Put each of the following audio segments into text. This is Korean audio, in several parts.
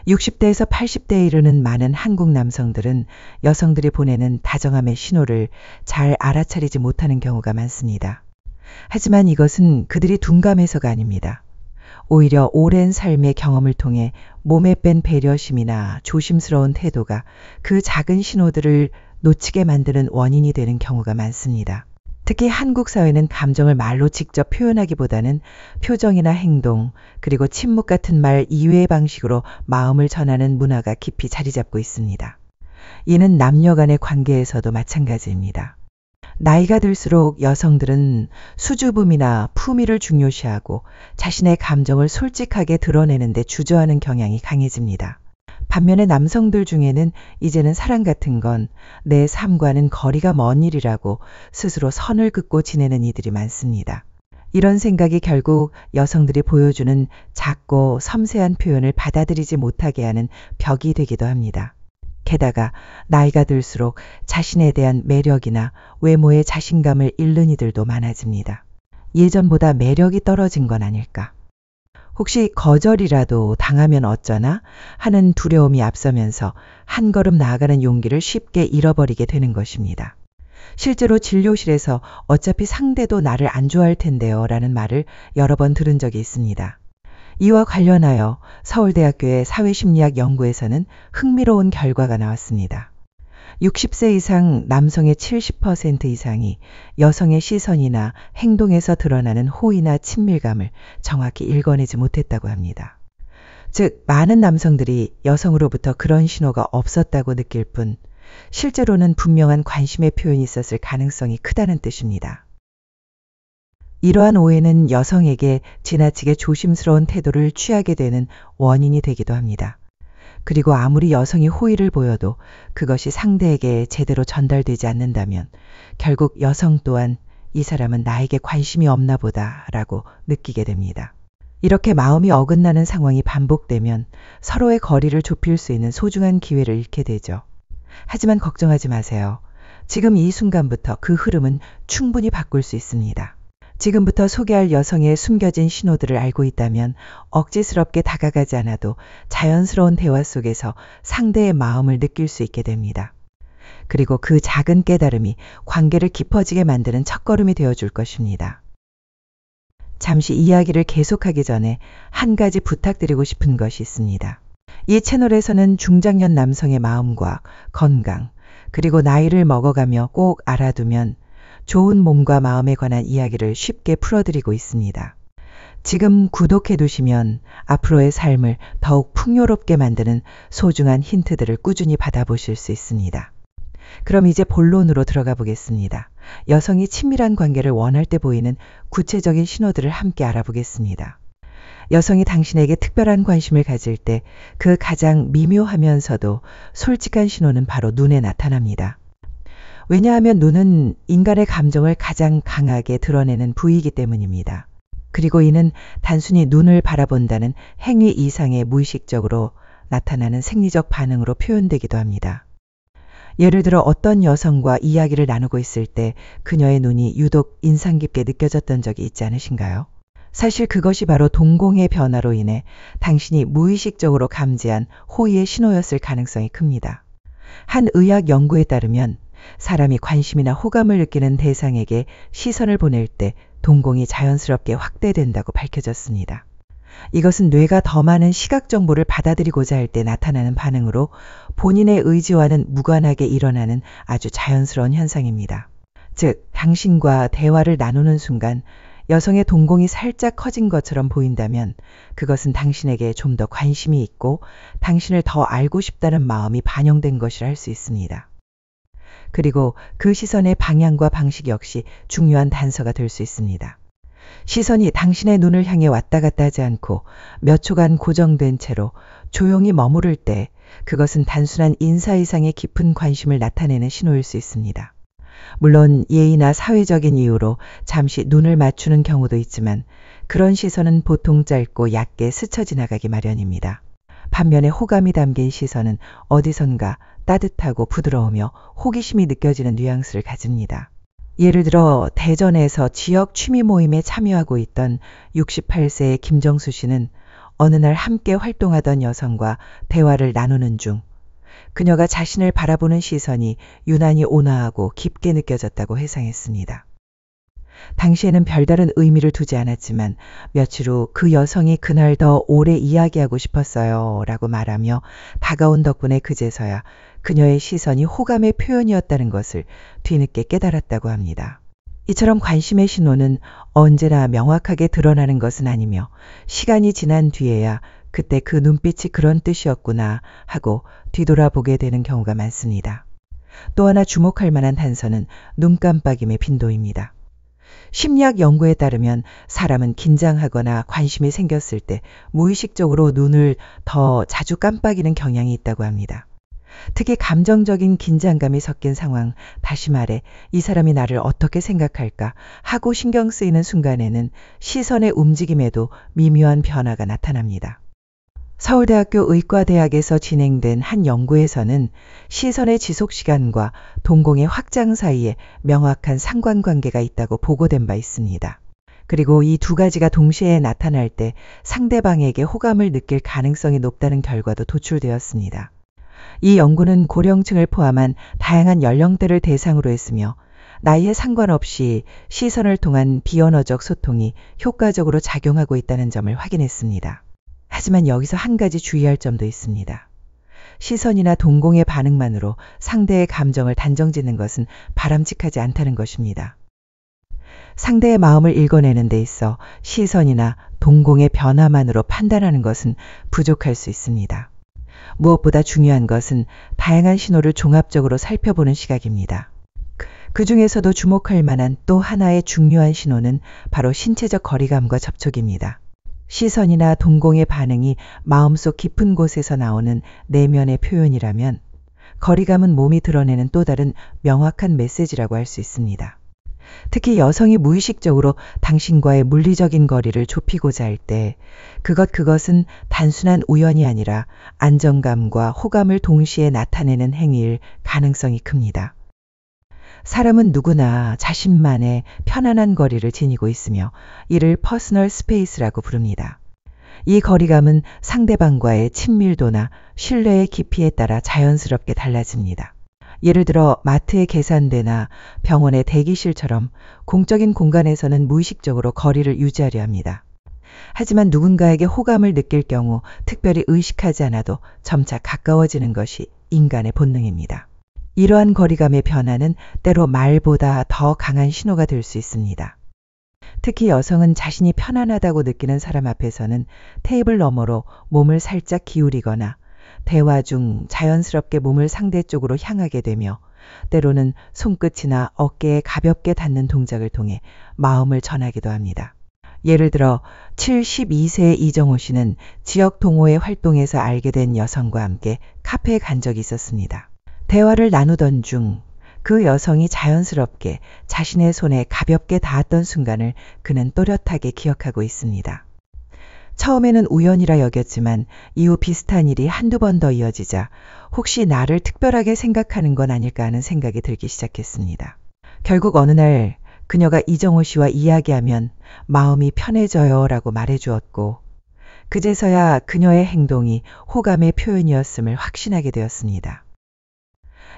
60대에서 80대에 이르는 많은 한국 남성들은 여성들이 보내는 다정함의 신호를 잘 알아차리지 못하는 경우가 많습니다. 하지만 이것은 그들이 둔감해서가 아닙니다. 오히려 오랜 삶의 경험을 통해 몸에 뺀 배려심이나 조심스러운 태도가 그 작은 신호들을 놓치게 만드는 원인이 되는 경우가 많습니다. 특히 한국 사회는 감정을 말로 직접 표현하기보다는 표정이나 행동, 그리고 침묵 같은 말 이외의 방식으로 마음을 전하는 문화가 깊이 자리 잡고 있습니다. 이는 남녀 간의 관계에서도 마찬가지입니다. 나이가 들수록 여성들은 수줍음이나 품위를 중요시하고 자신의 감정을 솔직하게 드러내는 데 주저하는 경향이 강해집니다. 반면에 남성들 중에는 이제는 사랑 같은 건 내 삶과는 거리가 먼 일이라고 스스로 선을 긋고 지내는 이들이 많습니다. 이런 생각이 결국 여성들이 보여주는 작고 섬세한 표현을 받아들이지 못하게 하는 벽이 되기도 합니다. 게다가 나이가 들수록 자신에 대한 매력이나 외모의 자신감을 잃는 이들도 많아집니다. 예전보다 매력이 떨어진 건 아닐까? 혹시 거절이라도 당하면 어쩌나 하는 두려움이 앞서면서 한 걸음 나아가는 용기를 쉽게 잃어버리게 되는 것입니다. 실제로 진료실에서 어차피 상대도 나를 안 좋아할 텐데요 라는 말을 여러 번 들은 적이 있습니다. 이와 관련하여 서울대학교의 사회심리학 연구에서는 흥미로운 결과가 나왔습니다. 60세 이상 남성의 70% 이상이 여성의 시선이나 행동에서 드러나는 호의나 친밀감을 정확히 읽어내지 못했다고 합니다. 즉, 많은 남성들이 여성으로부터 그런 신호가 없었다고 느낄 뿐 실제로는 분명한 관심의 표현이 있었을 가능성이 크다는 뜻입니다. 이러한 오해는 여성에게 지나치게 조심스러운 태도를 취하게 되는 원인이 되기도 합니다. 그리고 아무리 여성이 호의를 보여도 그것이 상대에게 제대로 전달되지 않는다면 결국 여성 또한 이 사람은 나에게 관심이 없나 보다라고 느끼게 됩니다. 이렇게 마음이 어긋나는 상황이 반복되면 서로의 거리를 좁힐 수 있는 소중한 기회를 잃게 되죠. 하지만 걱정하지 마세요. 지금 이 순간부터 그 흐름은 충분히 바꿀 수 있습니다. 지금부터 소개할 여성의 숨겨진 신호들을 알고 있다면 억지스럽게 다가가지 않아도 자연스러운 대화 속에서 상대의 마음을 느낄 수 있게 됩니다. 그리고 그 작은 깨달음이 관계를 깊어지게 만드는 첫걸음이 되어줄 것입니다. 잠시 이야기를 계속하기 전에 한 가지 부탁드리고 싶은 것이 있습니다. 이 채널에서는 중장년 남성의 마음과 건강, 그리고 나이를 먹어가며 꼭 알아두면 좋은 몸과 마음에 관한 이야기를 쉽게 풀어드리고 있습니다. 지금 구독해 두시면 앞으로의 삶을 더욱 풍요롭게 만드는 소중한 힌트들을 꾸준히 받아보실 수 있습니다. 그럼 이제 본론으로 들어가 보겠습니다. 여성이 친밀한 관계를 원할 때 보이는 구체적인 신호들을 함께 알아보겠습니다. 여성이 당신에게 특별한 관심을 가질 때 그 가장 미묘하면서도 솔직한 신호는 바로 눈에 나타납니다. 왜냐하면 눈은 인간의 감정을 가장 강하게 드러내는 부위이기 때문입니다. 그리고 이는 단순히 눈을 바라본다는 행위 이상의 무의식적으로 나타나는 생리적 반응으로 표현되기도 합니다. 예를 들어 어떤 여성과 이야기를 나누고 있을 때 그녀의 눈이 유독 인상 깊게 느껴졌던 적이 있지 않으신가요? 사실 그것이 바로 동공의 변화로 인해 당신이 무의식적으로 감지한 호의의 신호였을 가능성이 큽니다. 한 의학 연구에 따르면 사람이 관심이나 호감을 느끼는 대상에게 시선을 보낼 때 동공이 자연스럽게 확대된다고 밝혀졌습니다. 이것은 뇌가 더 많은 시각 정보를 받아들이고자 할 때 나타나는 반응으로 본인의 의지와는 무관하게 일어나는 아주 자연스러운 현상입니다. 즉, 당신과 대화를 나누는 순간 여성의 동공이 살짝 커진 것처럼 보인다면 그것은 당신에게 좀 더 관심이 있고 당신을 더 알고 싶다는 마음이 반영된 것이라 할 수 있습니다. 그리고 그 시선의 방향과 방식 역시 중요한 단서가 될 수 있습니다. 시선이 당신의 눈을 향해 왔다 갔다 하지 않고 몇 초간 고정된 채로 조용히 머무를 때 그것은 단순한 인사 이상의 깊은 관심을 나타내는 신호일 수 있습니다. 물론 예의나 사회적인 이유로 잠시 눈을 맞추는 경우도 있지만 그런 시선은 보통 짧고 얕게 스쳐 지나가기 마련입니다. 반면에 호감이 담긴 시선은 어디선가 따뜻하고 부드러우며 호기심이 느껴지는 뉘앙스를 가집니다. 예를 들어 대전에서 지역 취미 모임에 참여하고 있던 68세의 김정수 씨는 어느 날 함께 활동하던 여성과 대화를 나누는 중 그녀가 자신을 바라보는 시선이 유난히 온화하고 깊게 느껴졌다고 회상했습니다. 당시에는 별다른 의미를 두지 않았지만 며칠 후 그 여성이 그날 더 오래 이야기하고 싶었어요 라고 말하며 다가온 덕분에 그제서야 그녀의 시선이 호감의 표현이었다는 것을 뒤늦게 깨달았다고 합니다. 이처럼 관심의 신호는 언제나 명확하게 드러나는 것은 아니며 시간이 지난 뒤에야 그때 그 눈빛이 그런 뜻이었구나 하고 뒤돌아보게 되는 경우가 많습니다. 또 하나 주목할 만한 단서는 눈 깜빡임의 빈도입니다. 심리학 연구에 따르면 사람은 긴장하거나 관심이 생겼을 때 무의식적으로 눈을 더 자주 깜빡이는 경향이 있다고 합니다. 특히 감정적인 긴장감이 섞인 상황, 다시 말해 이 사람이 나를 어떻게 생각할까 하고 신경 쓰이는 순간에는 시선의 움직임에도 미묘한 변화가 나타납니다. 서울대학교 의과대학에서 진행된 한 연구에서는 시선의 지속시간과 동공의 확장 사이에 명확한 상관관계가 있다고 보고된 바 있습니다. 그리고 이 두 가지가 동시에 나타날 때 상대방에게 호감을 느낄 가능성이 높다는 결과도 도출되었습니다. 이 연구는 고령층을 포함한 다양한 연령대를 대상으로 했으며 나이에 상관없이 시선을 통한 비언어적 소통이 효과적으로 작용하고 있다는 점을 확인했습니다. 하지만 여기서 한 가지 주의할 점도 있습니다. 시선이나 동공의 반응만으로 상대의 감정을 단정짓는 것은 바람직하지 않다는 것입니다. 상대의 마음을 읽어내는 데 있어 시선이나 동공의 변화만으로 판단하는 것은 부족할 수 있습니다. 무엇보다 중요한 것은 다양한 신호를 종합적으로 살펴보는 시각입니다. 그 중에서도 주목할 만한 또 하나의 중요한 신호는 바로 신체적 거리감과 접촉입니다. 시선이나 동공의 반응이 마음속 깊은 곳에서 나오는 내면의 표현이라면 거리감은 몸이 드러내는 또 다른 명확한 메시지라고 할 수 있습니다. 특히 여성이 무의식적으로 당신과의 물리적인 거리를 좁히고자 할 때 그것은 단순한 우연이 아니라 안정감과 호감을 동시에 나타내는 행위일 가능성이 큽니다. 사람은 누구나 자신만의 편안한 거리를 지니고 있으며 이를 퍼스널 스페이스라고 부릅니다. 이 거리감은 상대방과의 친밀도나 신뢰의 깊이에 따라 자연스럽게 달라집니다. 예를 들어 마트의 계산대나 병원의 대기실처럼 공적인 공간에서는 무의식적으로 거리를 유지하려 합니다. 하지만 누군가에게 호감을 느낄 경우 특별히 의식하지 않아도 점차 가까워지는 것이 인간의 본능입니다. 이러한 거리감의 변화는 때로 말보다 더 강한 신호가 될 수 있습니다. 특히 여성은 자신이 편안하다고 느끼는 사람 앞에서는 테이블 너머로 몸을 살짝 기울이거나 대화 중 자연스럽게 몸을 상대 쪽으로 향하게 되며 때로는 손끝이나 어깨에 가볍게 닿는 동작을 통해 마음을 전하기도 합니다. 예를 들어 72세의 이정호 씨는 지역 동호회 활동에서 알게 된 여성과 함께 카페에 간 적이 있었습니다. 대화를 나누던 중 그 여성이 자연스럽게 자신의 손에 가볍게 닿았던 순간을 그는 또렷하게 기억하고 있습니다. 처음에는 우연이라 여겼지만 이후 비슷한 일이 한두 번 더 이어지자 혹시 나를 특별하게 생각하는 건 아닐까 하는 생각이 들기 시작했습니다. 결국 어느 날 그녀가 이정호 씨와 이야기하면 마음이 편해져요 라고 말해주었고 그제서야 그녀의 행동이 호감의 표현이었음을 확신하게 되었습니다.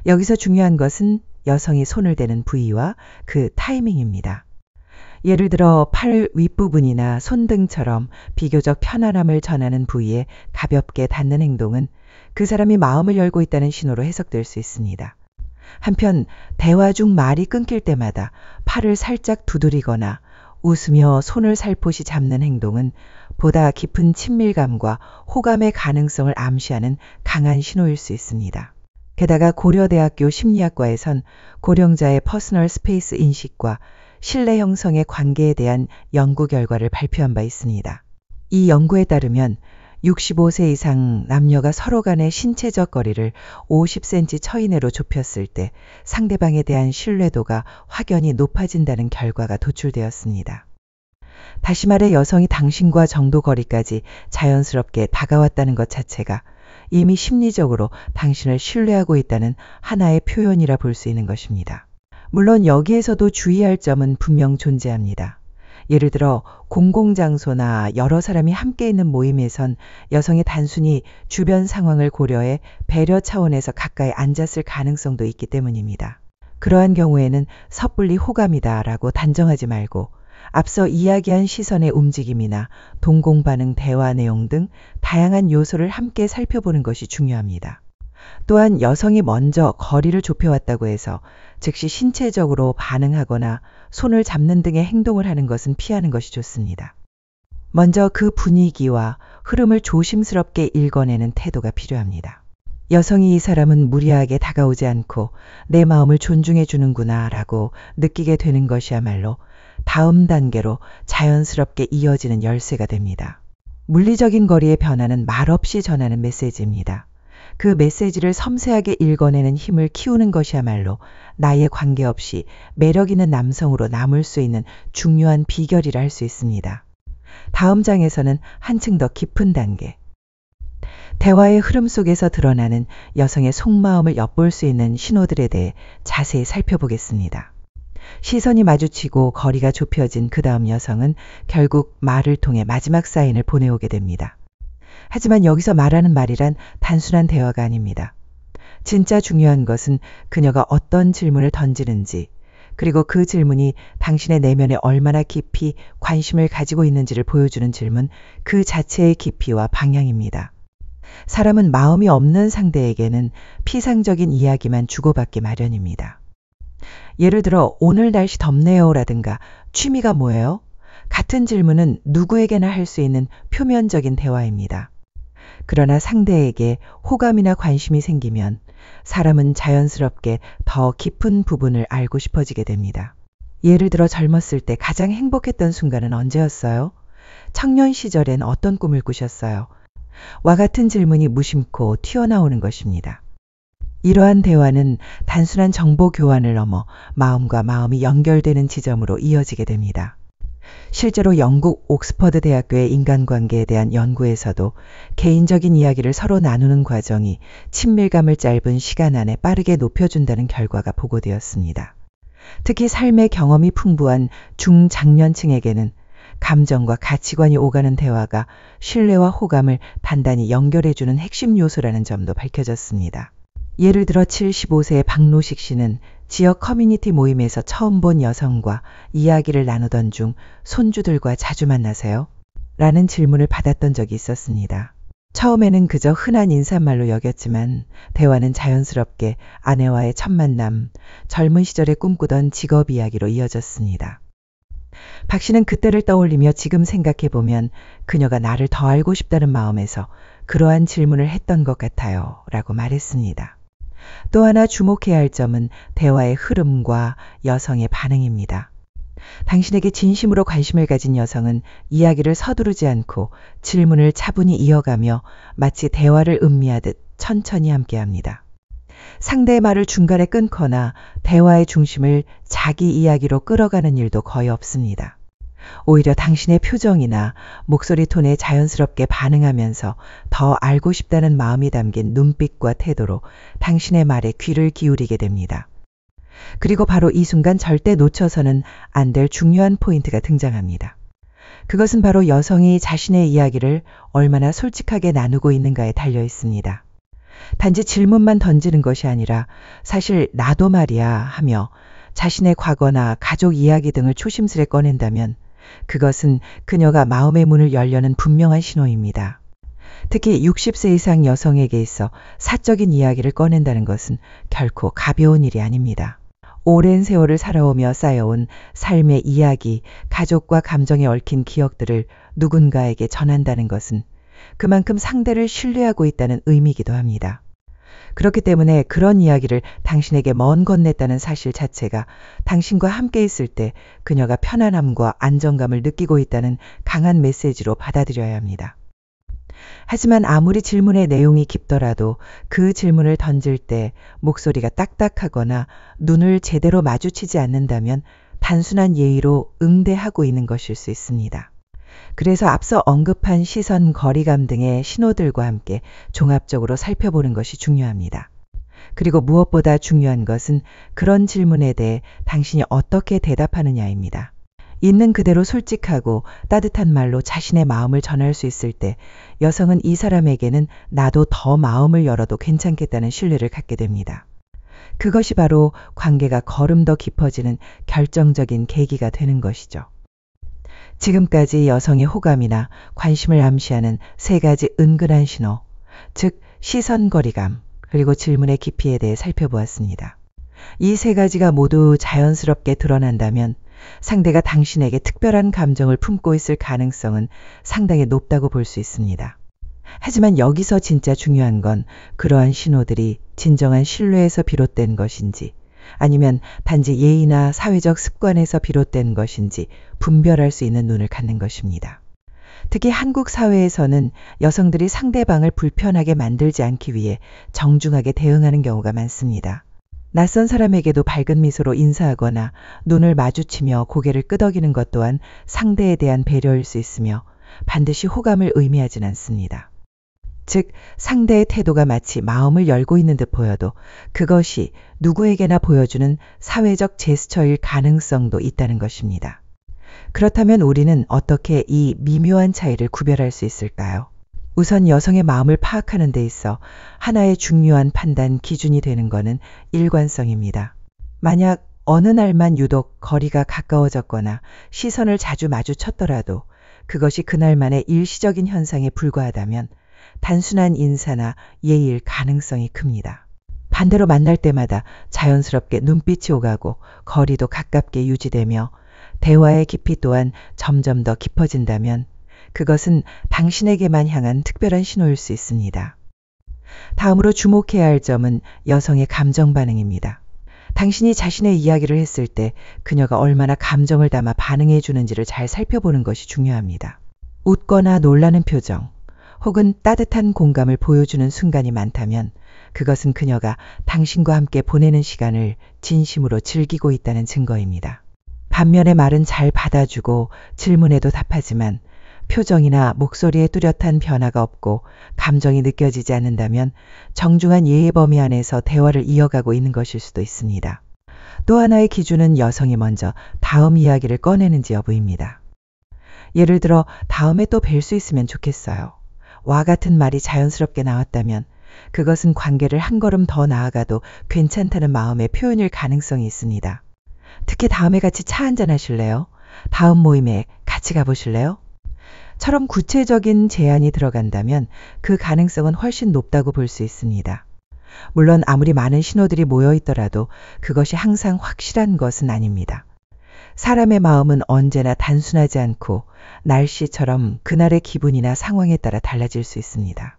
여기서 중요한 것은 여성이 손을 대는 부위와 그 타이밍입니다. 예를 들어 팔 윗부분이나 손등처럼 비교적 편안함을 전하는 부위에 가볍게 닿는 행동은 그 사람이 마음을 열고 있다는 신호로 해석될 수 있습니다. 한편 대화 중 말이 끊길 때마다 팔을 살짝 두드리거나 웃으며 손을 살포시 잡는 행동은 보다 깊은 친밀감과 호감의 가능성을 암시하는 강한 신호일 수 있습니다. 게다가 고려대학교 심리학과에선 고령자의 퍼스널 스페이스 인식과 신뢰 형성의 관계에 대한 연구 결과를 발표한 바 있습니다. 이 연구에 따르면 65세 이상 남녀가 서로 간의 신체적 거리를 50cm 처 이내로 좁혔을 때 상대방에 대한 신뢰도가 확연히 높아진다는 결과가 도출되었습니다. 다시 말해 여성이 당신과 정도 거리까지 자연스럽게 다가왔다는 것 자체가 이미 심리적으로 당신을 신뢰하고 있다는 하나의 표현이라 볼 수 있는 것입니다. 물론 여기에서도 주의할 점은 분명 존재합니다. 예를 들어 공공장소나 여러 사람이 함께 있는 모임에선 여성이 단순히 주변 상황을 고려해 배려 차원에서 가까이 앉았을 가능성도 있기 때문입니다. 그러한 경우에는 섣불리 호감이다라고 단정하지 말고 앞서 이야기한 시선의 움직임이나 동공반응 대화 내용 등 다양한 요소를 함께 살펴보는 것이 중요합니다. 또한 여성이 먼저 거리를 좁혀왔다고 해서 즉시 신체적으로 반응하거나 손을 잡는 등의 행동을 하는 것은 피하는 것이 좋습니다. 먼저 그 분위기와 흐름을 조심스럽게 읽어내는 태도가 필요합니다. 여성이 이 사람은 무리하게 다가오지 않고 내 마음을 존중해 주는구나 라고 느끼게 되는 것이야말로 다음 단계로 자연스럽게 이어지는 열쇠가 됩니다. 물리적인 거리의 변화는 말없이 전하는 메시지입니다. 그 메시지를 섬세하게 읽어내는 힘을 키우는 것이야말로 나이에 관계없이 매력 있는 남성으로 남을 수 있는 중요한 비결이라 할 수 있습니다. 다음 장에서는 한층 더 깊은 단계, 대화의 흐름 속에서 드러나는 여성의 속마음을 엿볼 수 있는 신호들에 대해 자세히 살펴보겠습니다. 시선이 마주치고 거리가 좁혀진 그 다음 여성은 결국 말을 통해 마지막 사인을 보내오게 됩니다. 하지만 여기서 말하는 말이란 단순한 대화가 아닙니다. 진짜 중요한 것은 그녀가 어떤 질문을 던지는지, 그리고 그 질문이 당신의 내면에 얼마나 깊이 관심을 가지고 있는지를 보여주는 질문, 그 자체의 깊이와 방향입니다. 사람은 마음이 없는 상대에게는 피상적인 이야기만 주고받기 마련입니다. 예를 들어 오늘 날씨 덥네요 라든가 취미가 뭐예요? 같은 질문은 누구에게나 할 수 있는 표면적인 대화입니다. 그러나 상대에게 호감이나 관심이 생기면 사람은 자연스럽게 더 깊은 부분을 알고 싶어지게 됩니다. 예를 들어 젊었을 때 가장 행복했던 순간은 언제였어요? 청년 시절엔 어떤 꿈을 꾸셨어요? 와 같은 질문이 무심코 튀어나오는 것입니다. 이러한 대화는 단순한 정보 교환을 넘어 마음과 마음이 연결되는 지점으로 이어지게 됩니다. 실제로 영국 옥스퍼드 대학교의 인간관계에 대한 연구에서도 개인적인 이야기를 서로 나누는 과정이 친밀감을 짧은 시간 안에 빠르게 높여준다는 결과가 보고되었습니다. 특히 삶의 경험이 풍부한 중장년층에게는 감정과 가치관이 오가는 대화가 신뢰와 호감을 단단히 연결해주는 핵심 요소라는 점도 밝혀졌습니다. 예를 들어 75세의 박노식 씨는 지역 커뮤니티 모임에서 처음 본 여성과 이야기를 나누던 중 손주들과 자주 만나세요? 라는 질문을 받았던 적이 있었습니다. 처음에는 그저 흔한 인사말로 여겼지만 대화는 자연스럽게 아내와의 첫 만남, 젊은 시절에 꿈꾸던 직업 이야기로 이어졌습니다. 박 씨는 그때를 떠올리며 지금 생각해보면 그녀가 나를 더 알고 싶다는 마음에서 그러한 질문을 했던 것 같아요 라고 말했습니다. 또 하나 주목해야 할 점은 대화의 흐름과 여성의 반응입니다. 당신에게 진심으로 관심을 가진 여성은 이야기를 서두르지 않고 질문을 차분히 이어가며 마치 대화를 음미하듯 천천히 함께합니다. 상대의 말을 중간에 끊거나 대화의 중심을 자기 이야기로 끌어가는 일도 거의 없습니다. 오히려 당신의 표정이나 목소리 톤에 자연스럽게 반응하면서 더 알고 싶다는 마음이 담긴 눈빛과 태도로 당신의 말에 귀를 기울이게 됩니다. 그리고 바로 이 순간 절대 놓쳐서는 안 될 중요한 포인트가 등장합니다. 그것은 바로 여성이 자신의 이야기를 얼마나 솔직하게 나누고 있는가에 달려 있습니다. 단지 질문만 던지는 것이 아니라 사실 나도 말이야 하며 자신의 과거나 가족 이야기 등을 조심스레 꺼낸다면 그것은 그녀가 마음의 문을 열려는 분명한 신호입니다. 특히 60세 이상 여성에게 있어 사적인 이야기를 꺼낸다는 것은 결코 가벼운 일이 아닙니다. 오랜 세월을 살아오며 쌓여온 삶의 이야기, 가족과 감정에 얽힌 기억들을 누군가에게 전한다는 것은 그만큼 상대를 신뢰하고 있다는 의미이기도 합니다. 그렇기 때문에 그런 이야기를 당신에게 먼 건넸다는 사실 자체가 당신과 함께 있을 때 그녀가 편안함과 안정감을 느끼고 있다는 강한 메시지로 받아들여야 합니다. 하지만 아무리 질문의 내용이 깊더라도 그 질문을 던질 때 목소리가 딱딱하거나 눈을 제대로 마주치지 않는다면 단순한 예의로 응대하고 있는 것일 수 있습니다. 그래서 앞서 언급한 시선, 거리감 등의 신호들과 함께 종합적으로 살펴보는 것이 중요합니다. 그리고 무엇보다 중요한 것은 그런 질문에 대해 당신이 어떻게 대답하느냐입니다. 있는 그대로 솔직하고 따뜻한 말로 자신의 마음을 전할 수 있을 때 여성은 이 사람에게는 나도 더 마음을 열어도 괜찮겠다는 신뢰를 갖게 됩니다. 그것이 바로 관계가 걸음 더 깊어지는 결정적인 계기가 되는 것이죠. 지금까지 여성의 호감이나 관심을 암시하는 세 가지 은근한 신호, 즉 시선 거리감, 그리고 질문의 깊이에 대해 살펴보았습니다. 이 세 가지가 모두 자연스럽게 드러난다면 상대가 당신에게 특별한 감정을 품고 있을 가능성은 상당히 높다고 볼 수 있습니다. 하지만 여기서 진짜 중요한 건 그러한 신호들이 진정한 신뢰에서 비롯된 것인지 아니면 단지 예의나 사회적 습관에서 비롯된 것인지 분별할 수 있는 눈을 갖는 것입니다. 특히 한국 사회에서는 여성들이 상대방을 불편하게 만들지 않기 위해 정중하게 대응하는 경우가 많습니다. 낯선 사람에게도 밝은 미소로 인사하거나 눈을 마주치며 고개를 끄덕이는 것 또한 상대에 대한 배려일 수 있으며 반드시 호감을 의미하진 않습니다. 즉 상대의 태도가 마치 마음을 열고 있는 듯 보여도 그것이 누구에게나 보여주는 사회적 제스처일 가능성도 있다는 것입니다. 그렇다면 우리는 어떻게 이 미묘한 차이를 구별할 수 있을까요? 우선 여성의 마음을 파악하는 데 있어 하나의 중요한 판단 기준이 되는 것은 일관성입니다. 만약 어느 날만 유독 거리가 가까워졌거나 시선을 자주 마주쳤더라도 그것이 그날만의 일시적인 현상에 불과하다면 단순한 인사나 예의일 가능성이 큽니다. 반대로 만날 때마다 자연스럽게 눈빛이 오가고 거리도 가깝게 유지되며 대화의 깊이 또한 점점 더 깊어진다면 그것은 당신에게만 향한 특별한 신호일 수 있습니다. 다음으로 주목해야 할 점은 여성의 감정 반응입니다. 당신이 자신의 이야기를 했을 때 그녀가 얼마나 감정을 담아 반응해 주는지를 잘 살펴보는 것이 중요합니다. 웃거나 놀라는 표정, 혹은 따뜻한 공감을 보여주는 순간이 많다면 그것은 그녀가 당신과 함께 보내는 시간을 진심으로 즐기고 있다는 증거입니다. 반면에 말은 잘 받아주고 질문에도 답하지만 표정이나 목소리에 뚜렷한 변화가 없고 감정이 느껴지지 않는다면 정중한 예의 범위 안에서 대화를 이어가고 있는 것일 수도 있습니다. 또 하나의 기준은 여성이 먼저 다음 이야기를 꺼내는지 여부입니다. 예를 들어 다음에 또 뵐 수 있으면 좋겠어요. 와 같은 말이 자연스럽게 나왔다면 그것은 관계를 한 걸음 더 나아가도 괜찮다는 마음의 표현일 가능성이 있습니다. 특히 다음에 같이 차 한잔 하실래요? 다음 모임에 같이 가보실래요? 처럼 구체적인 제안이 들어간다면 그 가능성은 훨씬 높다고 볼 수 있습니다. 물론 아무리 많은 신호들이 모여 있더라도 그것이 항상 확실한 것은 아닙니다. 사람의 마음은 언제나 단순하지 않고 날씨처럼 그날의 기분이나 상황에 따라 달라질 수 있습니다.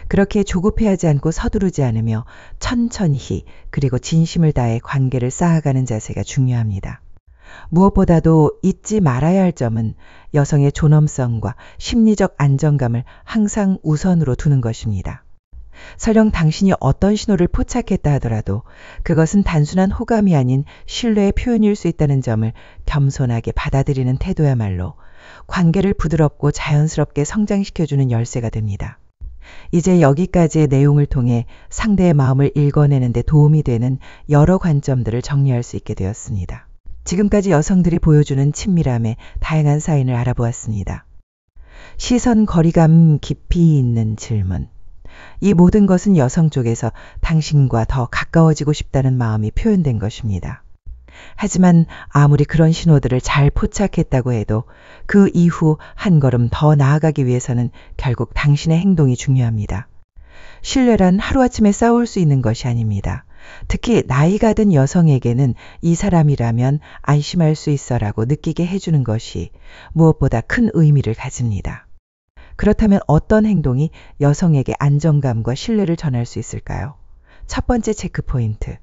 그렇게 조급해하지 않고 서두르지 않으며 천천히 그리고 진심을 다해 관계를 쌓아가는 자세가 중요합니다. 무엇보다도 잊지 말아야 할 점은 여성의 존엄성과 심리적 안정감을 항상 우선으로 두는 것입니다. 설령 당신이 어떤 신호를 포착했다 하더라도 그것은 단순한 호감이 아닌 신뢰의 표현일 수 있다는 점을 겸손하게 받아들이는 태도야말로 관계를 부드럽고 자연스럽게 성장시켜주는 열쇠가 됩니다. 이제 여기까지의 내용을 통해 상대의 마음을 읽어내는 데 도움이 되는 여러 관점들을 정리할 수 있게 되었습니다. 지금까지 여성들이 보여주는 친밀함의 다양한 사인을 알아보았습니다. 시선 거리감 깊이 있는 질문. 이 모든 것은 여성 쪽에서 당신과 더 가까워지고 싶다는 마음이 표현된 것입니다. 하지만 아무리 그런 신호들을 잘 포착했다고 해도 그 이후 한 걸음 더 나아가기 위해서는 결국 당신의 행동이 중요합니다. 신뢰란 하루아침에 쌓을 수 있는 것이 아닙니다. 특히 나이가 든 여성에게는 이 사람이라면 안심할 수 있어라고 느끼게 해주는 것이 무엇보다 큰 의미를 가집니다. 그렇다면 어떤 행동이 여성에게 안정감과 신뢰를 전할 수 있을까요? 첫 번째 체크 포인트.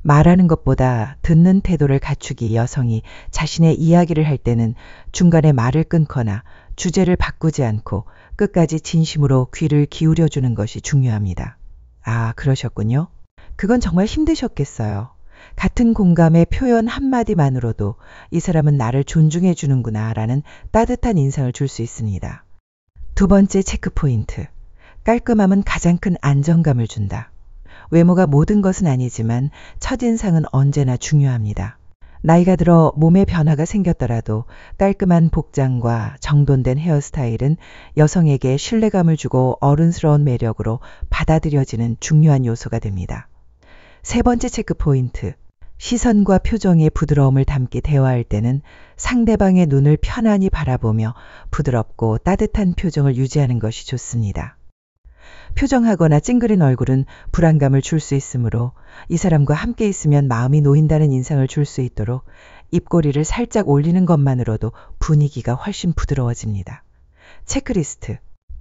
말하는 것보다 듣는 태도를 갖추기. 여성이 자신의 이야기를 할 때는 중간에 말을 끊거나 주제를 바꾸지 않고 끝까지 진심으로 귀를 기울여주는 것이 중요합니다. 아, 그러셨군요. 그건 정말 힘드셨겠어요. 같은 공감의 표현 한마디만으로도 이 사람은 나를 존중해 주는구나 라는 따뜻한 인상을 줄 수 있습니다. 두 번째 체크포인트. 깔끔함은 가장 큰 안정감을 준다. 외모가 모든 것은 아니지만 첫인상은 언제나 중요합니다. 나이가 들어 몸에 변화가 생겼더라도 깔끔한 복장과 정돈된 헤어스타일은 여성에게 신뢰감을 주고 어른스러운 매력으로 받아들여지는 중요한 요소가 됩니다. 세 번째 체크 포인트. 시선과 표정의 부드러움을 담게 대화할 때는 상대방의 눈을 편안히 바라보며 부드럽고 따뜻한 표정을 유지하는 것이 좋습니다. 표정하거나 찡그린 얼굴은 불안감을 줄 수 있으므로 이 사람과 함께 있으면 마음이 놓인다는 인상을 줄 수 있도록 입꼬리를 살짝 올리는 것만으로도 분위기가 훨씬 부드러워집니다. 체크리스트.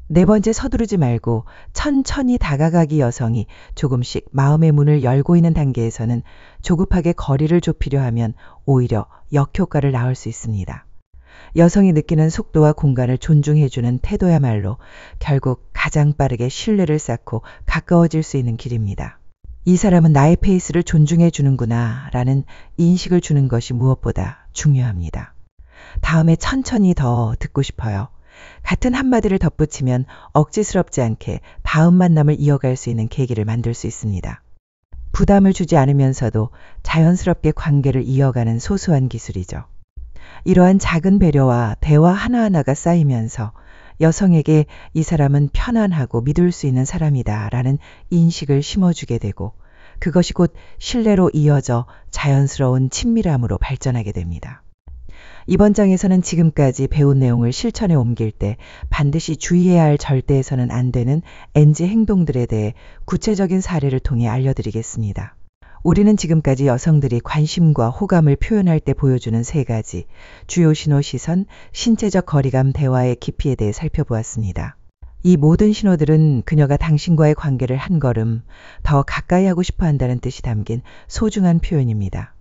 네 번째, 서두르지 말고 천천히 다가가기. 여성이 조금씩 마음의 문을 열고 있는 단계에서는 조급하게 거리를 좁히려 하면 오히려 역효과를 낳을 수 있습니다. 여성이 느끼는 속도와 공간을 존중해주는 태도야말로 결국 가장 빠르게 신뢰를 쌓고 가까워질 수 있는 길입니다. 이 사람은 나의 페이스를 존중해주는구나 라는 인식을 주는 것이 무엇보다 중요합니다. 다음에 천천히 더 듣고 싶어요. 같은 한마디를 덧붙이면 억지스럽지 않게 다음 만남을 이어갈 수 있는 계기를 만들 수 있습니다. 부담을 주지 않으면서도 자연스럽게 관계를 이어가는 소소한 기술이죠. 이러한 작은 배려와 대화 하나하나가 쌓이면서 여성에게 이 사람은 편안하고 믿을 수 있는 사람이다 라는 인식을 심어주게 되고 그것이 곧 신뢰로 이어져 자연스러운 친밀함으로 발전하게 됩니다. 이번 장에서는 지금까지 배운 내용을 실천에 옮길 때 반드시 주의해야 할 절대해서는 안 되는 NG 행동들에 대해 구체적인 사례를 통해 알려드리겠습니다. 우리는 지금까지 여성들이 관심과 호감을 표현할 때 보여주는 세 가지 주요 신호, 시선, 신체적 거리감, 대화의 깊이에 대해 살펴보았습니다. 이 모든 신호들은 그녀가 당신과의 관계를 한 걸음 더 가까이 하고 싶어 한다는 뜻이 담긴 소중한 표현입니다.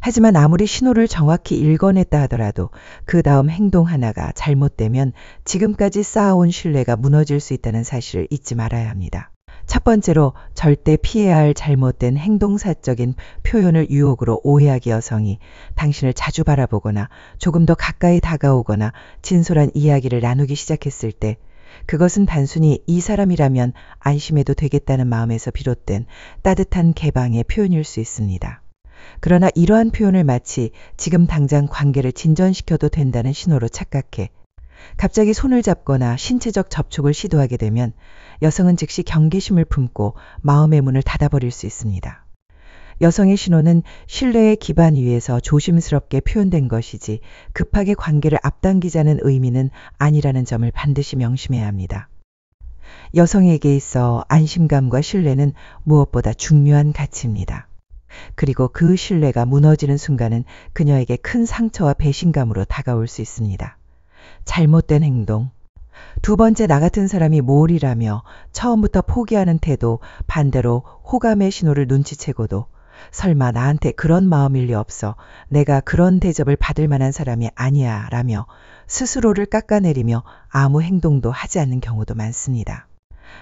하지만 아무리 신호를 정확히 읽어냈다 하더라도 그 다음 행동 하나가 잘못되면 지금까지 쌓아온 신뢰가 무너질 수 있다는 사실을 잊지 말아야 합니다. 첫 번째로 절대 피해야 할 잘못된 행동사적인 표현을 유혹으로 오해하기. 여성이 당신을 자주 바라보거나 조금 더 가까이 다가오거나 진솔한 이야기를 나누기 시작했을 때 그것은 단순히 이 사람이라면 안심해도 되겠다는 마음에서 비롯된 따뜻한 개방의 표현일 수 있습니다. 그러나 이러한 표현을 마치 지금 당장 관계를 진전시켜도 된다는 신호로 착각해 갑자기 손을 잡거나 신체적 접촉을 시도하게 되면 여성은 즉시 경계심을 품고 마음의 문을 닫아버릴 수 있습니다. 여성의 신호는 신뢰의 기반 위에서 조심스럽게 표현된 것이지 급하게 관계를 앞당기자는 의미는 아니라는 점을 반드시 명심해야 합니다. 여성에게 있어 안심감과 신뢰는 무엇보다 중요한 가치입니다. 그리고 그 신뢰가 무너지는 순간은 그녀에게 큰 상처와 배신감으로 다가올 수 있습니다. 잘못된 행동. 두 번째, 나 같은 사람이 뭘이라며 처음부터 포기하는 태도, 반대로 호감의 신호를 눈치채고도 설마 나한테 그런 마음일 리 없어, 내가 그런 대접을 받을 만한 사람이 아니야 라며 스스로를 깎아내리며 아무 행동도 하지 않는 경우도 많습니다.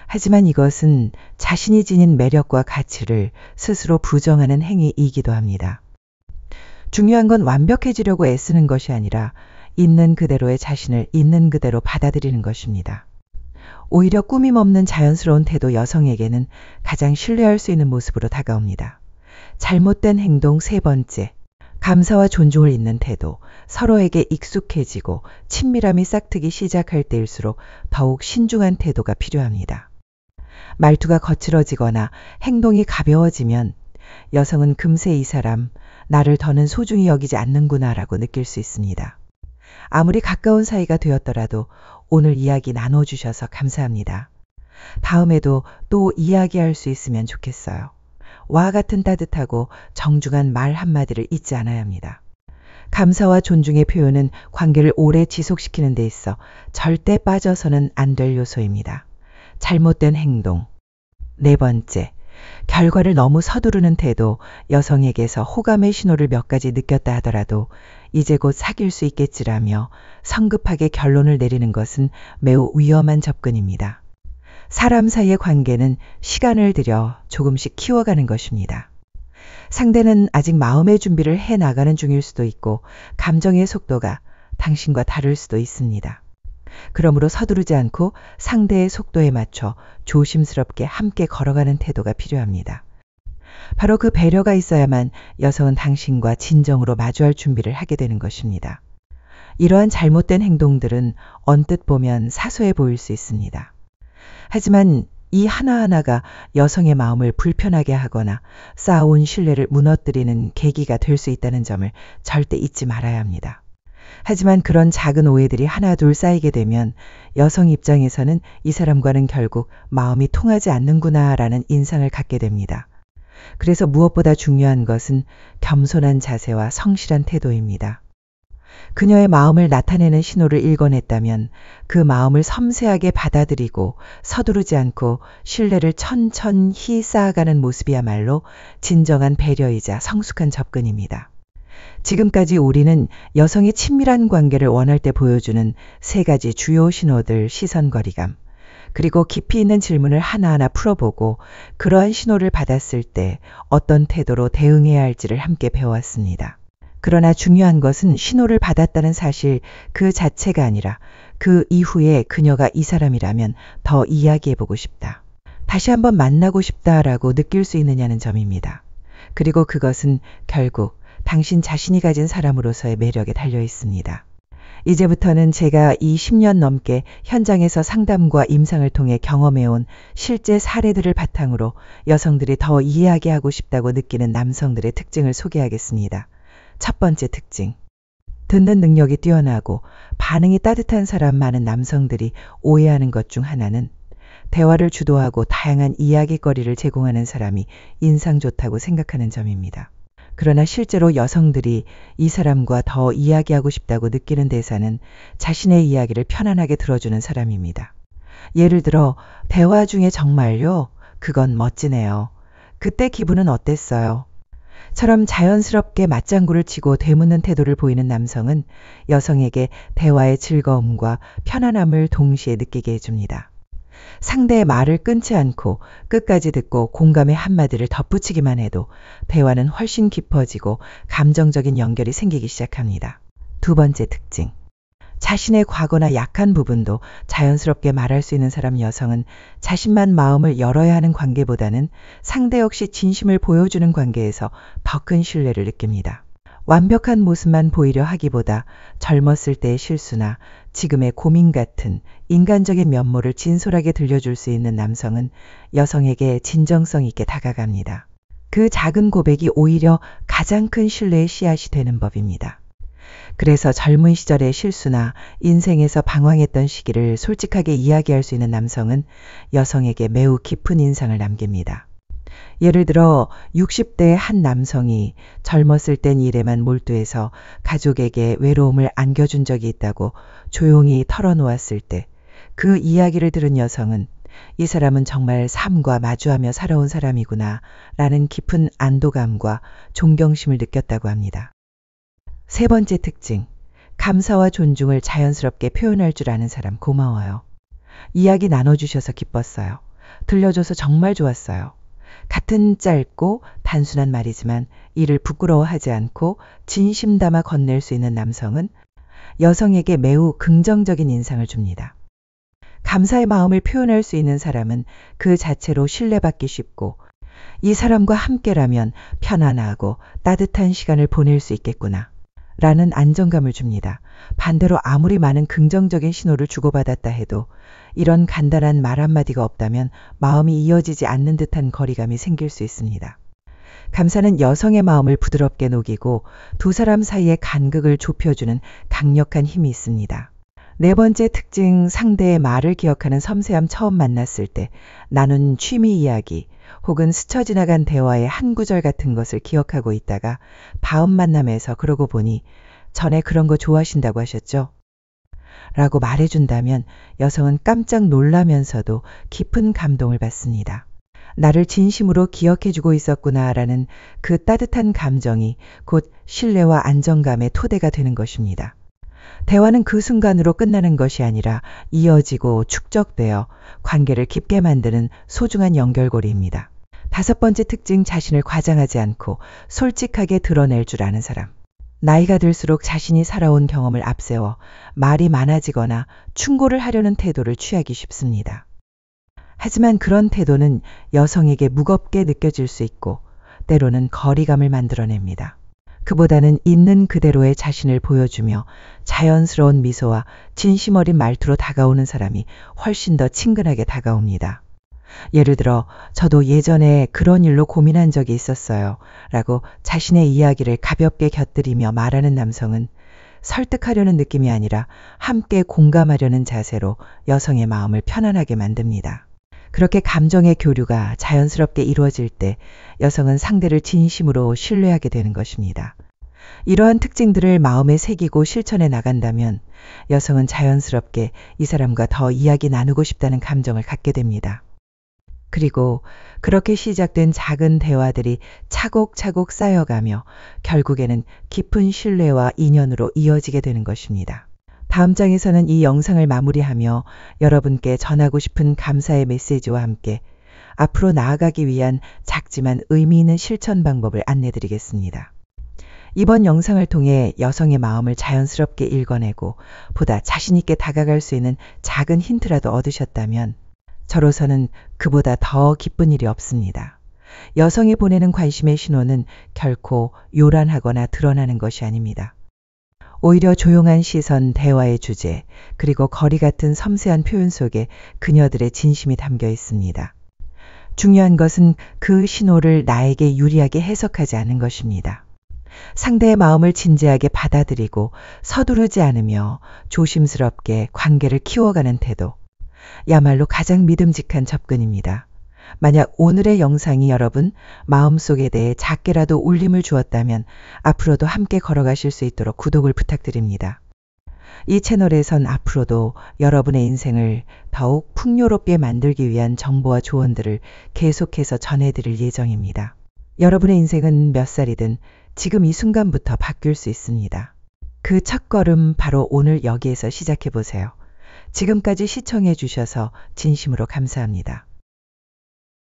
하지만 이것은 자신이 지닌 매력과 가치를 스스로 부정하는 행위이기도 합니다. 중요한 건 완벽해지려고 애쓰는 것이 아니라 있는 그대로의 자신을 있는 그대로 받아들이는 것입니다. 오히려 꾸밈 없는 자연스러운 태도, 여성에게는 가장 신뢰할 수 있는 모습으로 다가옵니다. 잘못된 행동. 세 번째, 감사와 존중을 잇는 태도. 서로에게 익숙해지고 친밀함이 싹트기 시작할 때일수록 더욱 신중한 태도가 필요합니다. 말투가 거칠어지거나 행동이 가벼워지면 여성은 금세 이 사람, 나를 더는 소중히 여기지 않는구나 라고 느낄 수 있습니다. 아무리 가까운 사이가 되었더라도 오늘 이야기 나눠주셔서 감사합니다. 다음에도 또 이야기할 수 있으면 좋겠어요. 와 같은 따뜻하고 정중한 말 한마디를 잊지 않아야 합니다. 감사와 존중의 표현은 관계를 오래 지속시키는 데 있어 절대 빠져서는 안 될 요소입니다. 잘못된 행동. 네 번째, 결과를 너무 서두르는 태도. 여성에게서 호감의 신호를 몇 가지 느꼈다 하더라도 이제 곧 사귈 수 있겠지라며 성급하게 결론을 내리는 것은 매우 위험한 접근입니다. 사람 사이의 관계는 시간을 들여 조금씩 키워가는 것입니다. 상대는 아직 마음의 준비를 해 나가는 중일 수도 있고 감정의 속도가 당신과 다를 수도 있습니다. 그러므로 서두르지 않고 상대의 속도에 맞춰 조심스럽게 함께 걸어가는 태도가 필요합니다. 바로 그 배려가 있어야만 여성은 당신과 진정으로 마주할 준비를 하게 되는 것입니다. 이러한 잘못된 행동들은 언뜻 보면 사소해 보일 수 있습니다. 하지만 이 하나하나가 여성의 마음을 불편하게 하거나 쌓아온 신뢰를 무너뜨리는 계기가 될 수 있다는 점을 절대 잊지 말아야 합니다. 하지만 그런 작은 오해들이 하나 둘 쌓이게 되면 여성 입장에서는 이 사람과는 결국 마음이 통하지 않는구나라는 인상을 갖게 됩니다. 그래서 무엇보다 중요한 것은 겸손한 자세와 성실한 태도입니다. 그녀의 마음을 나타내는 신호를 읽어냈다면 그 마음을 섬세하게 받아들이고 서두르지 않고 신뢰를 천천히 쌓아가는 모습이야말로 진정한 배려이자 성숙한 접근입니다. 지금까지 우리는 여성의 친밀한 관계를 원할 때 보여주는 세 가지 주요 신호들, 시선 거리감, 그리고 깊이 있는 질문을 하나하나 풀어보고 그러한 신호를 받았을 때 어떤 태도로 대응해야 할지를 함께 배워왔습니다. 그러나 중요한 것은 신호를 받았다는 사실 그 자체가 아니라 그 이후에 그녀가 이 사람이라면 더 이야기해보고 싶다. 다시 한번 만나고 싶다라고 느낄 수 있느냐는 점입니다. 그리고 그것은 결국 당신 자신이 가진 사람으로서의 매력에 달려 있습니다. 이제부터는 제가 이 10년 넘게 현장에서 상담과 임상을 통해 경험해온 실제 사례들을 바탕으로 여성들이 더 이해하게 하고 싶다고 느끼는 남성들의 특징을 소개하겠습니다. 첫 번째 특징. 듣는 능력이 뛰어나고 반응이 따뜻한 사람 많은 남성들이 오해하는 것 중 하나는 대화를 주도하고 다양한 이야기거리를 제공하는 사람이 인상 좋다고 생각하는 점입니다. 그러나 실제로 여성들이 이 사람과 더 이야기하고 싶다고 느끼는 대사는 자신의 이야기를 편안하게 들어주는 사람입니다. 예를 들어 대화 중에 정말요? 그건 멋지네요. 그때 기분은 어땠어요? 처럼 자연스럽게 맞장구를 치고 되묻는 태도를 보이는 남성은 여성에게 대화의 즐거움과 편안함을 동시에 느끼게 해줍니다. 상대의 말을 끊지 않고 끝까지 듣고 공감의 한마디를 덧붙이기만 해도 대화는 훨씬 깊어지고 감정적인 연결이 생기기 시작합니다. 두 번째 특징. 자신의 과거나 약한 부분도 자연스럽게 말할 수 있는 사람. 여성은 자신만 마음을 열어야 하는 관계보다는 상대 역시 진심을 보여주는 관계에서 더 큰 신뢰를 느낍니다. 완벽한 모습만 보이려 하기보다 젊었을 때의 실수나 지금의 고민 같은 인간적인 면모를 진솔하게 들려줄 수 있는 남성은 여성에게 진정성 있게 다가갑니다. 그 작은 고백이 오히려 가장 큰 신뢰의 씨앗이 되는 법입니다. 그래서 젊은 시절의 실수나 인생에서 방황했던 시기를 솔직하게 이야기할 수 있는 남성은 여성에게 매우 깊은 인상을 남깁니다. 예를 들어 60대의 한 남성이 젊었을 땐 일에만 몰두해서 가족에게 외로움을 안겨준 적이 있다고 조용히 털어놓았을 때 그 이야기를 들은 여성은 이 사람은 정말 삶과 마주하며 살아온 사람이구나 라는 깊은 안도감과 존경심을 느꼈다고 합니다. 세 번째 특징. 감사와 존중을 자연스럽게 표현할 줄 아는 사람. 고마워요. 이야기 나눠주셔서 기뻤어요. 들려줘서 정말 좋았어요. 같은 짧고 단순한 말이지만 이를 부끄러워하지 않고 진심 담아 건넬 수 있는 남성은 여성에게 매우 긍정적인 인상을 줍니다. 감사의 마음을 표현할 수 있는 사람은 그 자체로 신뢰받기 쉽고 이 사람과 함께라면 편안하고 따뜻한 시간을 보낼 수 있겠구나 라는 안정감을 줍니다. 반대로 아무리 많은 긍정적인 신호를 주고받았다 해도 이런 간단한 말 한마디가 없다면 마음이 이어지지 않는 듯한 거리감이 생길 수 있습니다. 감사는 여성의 마음을 부드럽게 녹이고 두 사람 사이의 간극을 좁혀주는 강력한 힘이 있습니다. 네 번째 특징. 상대의 말을 기억하는 섬세함. 처음 만났을 때 나눈 취미 이야기 혹은 스쳐 지나간 대화의 한 구절 같은 것을 기억하고 있다가 다음 만남에서 그러고 보니 전에 그런 거 좋아하신다고 하셨죠? 라고 말해준다면 여성은 깜짝 놀라면서도 깊은 감동을 받습니다. 나를 진심으로 기억해주고 있었구나라는 그 따뜻한 감정이 곧 신뢰와 안정감의 토대가 되는 것입니다. 대화는 그 순간으로 끝나는 것이 아니라 이어지고 축적되어 관계를 깊게 만드는 소중한 연결고리입니다. 다섯 번째 특징. 자신을 과장하지 않고 솔직하게 드러낼 줄 아는 사람. 나이가 들수록 자신이 살아온 경험을 앞세워 말이 많아지거나 충고를 하려는 태도를 취하기 쉽습니다. 하지만 그런 태도는 여성에게 무겁게 느껴질 수 있고 때로는 거리감을 만들어냅니다. 그보다는 있는 그대로의 자신을 보여주며 자연스러운 미소와 진심 어린 말투로 다가오는 사람이 훨씬 더 친근하게 다가옵니다. 예를 들어, 저도 예전에 그런 일로 고민한 적이 있었어요. 라고 자신의 이야기를 가볍게 곁들이며 말하는 남성은 설득하려는 느낌이 아니라 함께 공감하려는 자세로 여성의 마음을 편안하게 만듭니다. 그렇게 감정의 교류가 자연스럽게 이루어질 때 여성은 상대를 진심으로 신뢰하게 되는 것입니다. 이러한 특징들을 마음에 새기고 실천해 나간다면 여성은 자연스럽게 이 사람과 더 이야기 나누고 싶다는 감정을 갖게 됩니다. 그리고 그렇게 시작된 작은 대화들이 차곡차곡 쌓여가며 결국에는 깊은 신뢰와 인연으로 이어지게 되는 것입니다. 다음 장에서는 이 영상을 마무리하며 여러분께 전하고 싶은 감사의 메시지와 함께 앞으로 나아가기 위한 작지만 의미 있는 실천 방법을 안내드리겠습니다. 이번 영상을 통해 여성의 마음을 자연스럽게 읽어내고 보다 자신 있게 다가갈 수 있는 작은 힌트라도 얻으셨다면 저로서는 그보다 더 기쁜 일이 없습니다. 여성이 보내는 관심의 신호는 결코 요란하거나 드러나는 것이 아닙니다. 오히려 조용한 시선, 대화의 주제, 그리고 거리 같은 섬세한 표현 속에 그녀들의 진심이 담겨 있습니다. 중요한 것은 그 신호를 나에게 유리하게 해석하지 않은 것입니다. 상대의 마음을 진지하게 받아들이고 서두르지 않으며 조심스럽게 관계를 키워가는 태도, 야말로 가장 믿음직한 접근입니다. 만약 오늘의 영상이 여러분 마음속에 대해 작게라도 울림을 주었다면 앞으로도 함께 걸어가실 수 있도록 구독을 부탁드립니다. 이 채널에선 앞으로도 여러분의 인생을 더욱 풍요롭게 만들기 위한 정보와 조언들을 계속해서 전해드릴 예정입니다. 여러분의 인생은 몇 살이든 지금 이 순간부터 바뀔 수 있습니다. 그 첫걸음 바로 오늘 여기에서 시작해보세요. 지금까지 시청해 주셔서 진심으로 감사합니다.